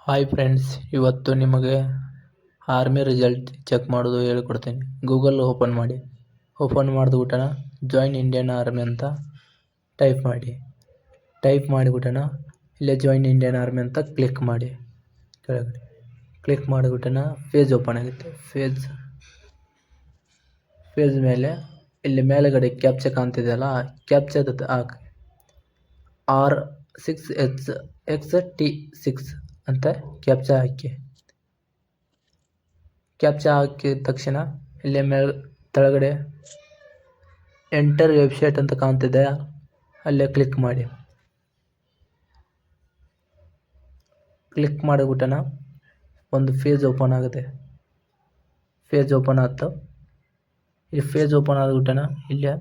Hi friends, ಇವತ್ತು ನಿಮಗೆ army result check ಮಾಡೋದು ಹೇಳಿಕೊಡ್ತೀನಿ. ಗೂಗಲ್ ಓಪನ್ ಮಾಡಿ. ಓಪನ್ ಮಾಡಿದ್ಬಿಟ್ಟನ ಜಾಯಿನ್ ಇಂಡಿಯನ್ ಆರ್ಮಿ ಅಂತ ಟೈಪ್ ಮಾಡಿ. ಟೈಪ್ ಮಾಡಿಬಿಟ್ಟನ ಇಲ್ಲೇ ಜಾಯಿನ್ ಇಂಡಿಯನ್ ಆರ್ಮಿ ಅಂತ ಕ್ಲಿಕ್ ಮಾಡಿ. ಕೆಳಗಡೆ ಕ್ಲಿಕ್ ಮಾಡಿಬಿಟ್ಟನ ಪೇಜ್ ಓಪನ್ ಆಗುತ್ತೆ. ಪೇಜ್ ಮೇಲೆ ಇಲ್ಲಿ ಮೇಲೆಗಡೆ ಕ್ಯಾಪ್ಚಾ ಕಾಣ್ತಿದೆಯಲ್ಲ, ಕ್ಯಾಪ್ಚಾದ ಹಾಕಿ R6HXT6 ಅಂತ ಕ್ಯಾಪ್ಚಾ ಹಾಕಿ. ಕ್ಯಾಪ್ಚಾ ಹಾಕಿದ ತಕ್ಷಣ ಇಲ್ಲೇ ತೆಳಗಡೆ ಎಂಟರ್ ವೆಬ್ಸೈಟ್ ಅಂತ ಕಾಣ್ತಿದೆ, ಅಲ್ಲೇ ಕ್ಲಿಕ್ ಮಾಡಿ. ಕ್ಲಿಕ್ ಮಾಡಿಬಿಟ್ಟನ ಒಂದು ಪೇಜ್ ಓಪನ್ ಆಗುತ್ತೆ. ಪೇಜ್ ಓಪನ್ ಆಯ್ತು. ಈ ಪೇಜ್ ಓಪನ್ ಆಗಿಬಿಟ್ಟನ ಇಲ್ಲೇ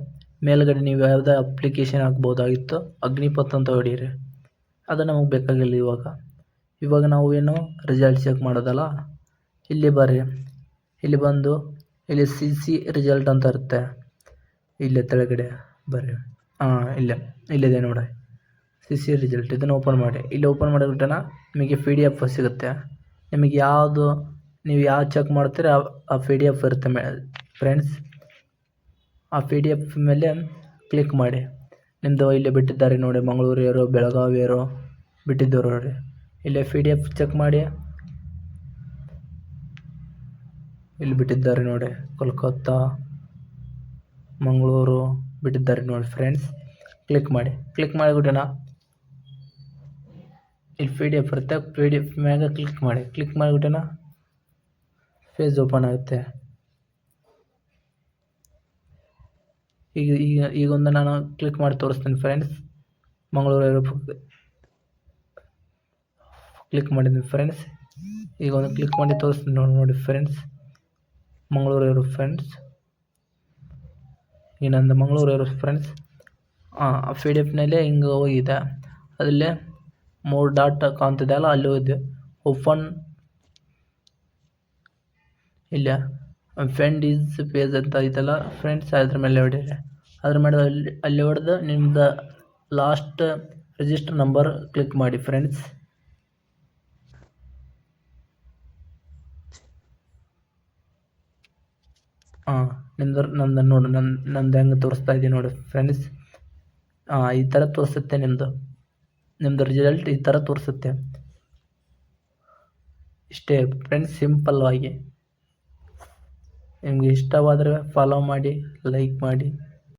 ಮೇಲ್ಗಡೆ ನೀವು ಯಾವುದೇ ಅಪ್ಲಿಕೇಶನ್ ಹಾಕ್ಬೋದಾಗಿತ್ತು, ಅಗ್ನಿಪಥ್ ಅಂತ ಹೊಡೀರಿ. ಅದು ನಮಗೆ ಬೇಕಾಗಿಲ್ಲ. ಇವಾಗ ನಾವು ಏನು ರಿಸಲ್ಟ್ ಚೆಕ್ ಮಾಡೋದಲ್ಲ, ಇಲ್ಲಿ ಬರ್ರಿ. ಇಲ್ಲಿ ಬಂದು ಇಲ್ಲಿ CC ರಿಸಲ್ಟ್ ಅಂತ ಇರುತ್ತೆ. ಇಲ್ಲೇ ತೆಳಗಡೆ ಬರ್ರಿ. ಇಲ್ಲಿದೆ ನೋಡಿ CC ರಿಸಲ್ಟ್. ಇದನ್ನು ಓಪನ್ ಮಾಡಿ. ಇಲ್ಲಿ ಓಪನ್ ಮಾಡಿಬಿಟ್ಟನ ನಿಮಗೆ PDF ಸಿಗುತ್ತೆ. ನಿಮಗೆ ನೀವು ಯಾವ್ದು ಚೆಕ್ ಮಾಡ್ತೀರ ಆ PDF ಇರುತ್ತೆ ಫ್ರೆಂಡ್ಸ್. ಆ PDF ಮೇಲೆ ಕ್ಲಿಕ್ ಮಾಡಿ. ನಿಮ್ಮದು ಇಲ್ಲಿ ಬಿಟ್ಟಿದ್ದಾರೆ ನೋಡಿ, ಮಂಗಳೂರು ಏರೋ, ಬೆಳಗಾವಿ ಏರೋ ಬಿಟ್ಟಿದ್ದಾರೆ ನೋಡಿ. ಇಲ್ಲೇ PDF ಚೆಕ್ ಮಾಡಿ. ಇಲ್ಲಿ ಬಿಟ್ಟಿದ್ದಾರೆ ನೋಡಿ, ಕೋಲ್ಕತ್ತಾ, ಮಂಗಳೂರು ಬಿಟ್ಟಿದ್ದಾರೆ ನೋಡಿ ಫ್ರೆಂಡ್ಸ್. ಕ್ಲಿಕ್ ಮಾಡಿ. ಕ್ಲಿಕ್ ಮಾಡಿಬಿಟ್ಟನ ಇಲ್ಲಿ PDF ಇರುತ್ತೆ. PDF ಮ್ಯಾಗ ಕ್ಲಿಕ್ ಮಾಡಿ. ಕ್ಲಿಕ್ ಮಾಡಿಬಿಟ್ಟನ ಪೇಜ್ ಓಪನ್ ಆಗುತ್ತೆ. ಈಗೊಂದು ನಾನು ಕ್ಲಿಕ್ ಮಾಡಿ ತೋರಿಸ್ತೀನಿ ಫ್ರೆಂಡ್ಸ್. ಮಂಗಳೂರು ಕ್ಲಿಕ್ ಮಾಡಿದ್ದೀನಿ ಫ್ರೆಂಡ್ಸ್. ಈಗ ಒಂದು ಕ್ಲಿಕ್ ಮಾಡಿ ತೋರಿಸ್ತೀನಿ ನೋಡಿ ಫ್ರೆಂಡ್ಸ್. ಮಂಗಳೂರು ಫ್ರೆಂಡ್ಸ್, ಈಗ ನಂದು ಮಂಗಳೂರು ಫ್ರೆಂಡ್ಸ್. PDF ಹಿಂಗೆ ಹೋಗಿದೆ. ಅದಲ್ಲೇ 3 ಡಾಟ್ ಕಾಣ್ತಿದೆ ಅಲ್ಲ, ಅಲ್ಲಿ ಹೋಗಿದೆ. ಓಪನ್ ಇಲ್ಲ ಫೆಂಡ್ ಈಸ್ ಪೇಜ್ ಅಂತ ಐತಲ್ಲ ಫ್ರೆಂಡ್ಸ್, ಅದ್ರ ಮೇಲೆ ಹೊಡೀರಿ. ಅದ್ರ ಮೇಲೆ ಅಲ್ಲಿ ಹೊಡೆದು ನಿಮ್ದು ಲಾಸ್ಟ್ ರಿಜಿಸ್ಟರ್ ನಂಬರ್ ಕ್ಲಿಕ್ ಮಾಡಿ ಫ್ರೆಂಡ್ಸ್. ನಂದು ಹೆಂಗೆ ತೋರಿಸ್ತಾ ಇದ್ದೀನಿ ನೋಡಿ ಫ್ರೆಂಡ್ಸ್. ಈ ಥರ ತೋರಿಸುತ್ತೆ ನಿಮ್ಮದು ರಿಸಲ್ಟ್ ಈ ಥರ ತೋರಿಸುತ್ತೆ. ಇಷ್ಟೇ ಫ್ರೆಂಡ್ಸ್, ಸಿಂಪಲ್ ಆಗಿ. ನಿಮಗೆ ಇಷ್ಟವಾದರೆ ಫಾಲೋ ಮಾಡಿ, ಲೈಕ್ ಮಾಡಿ.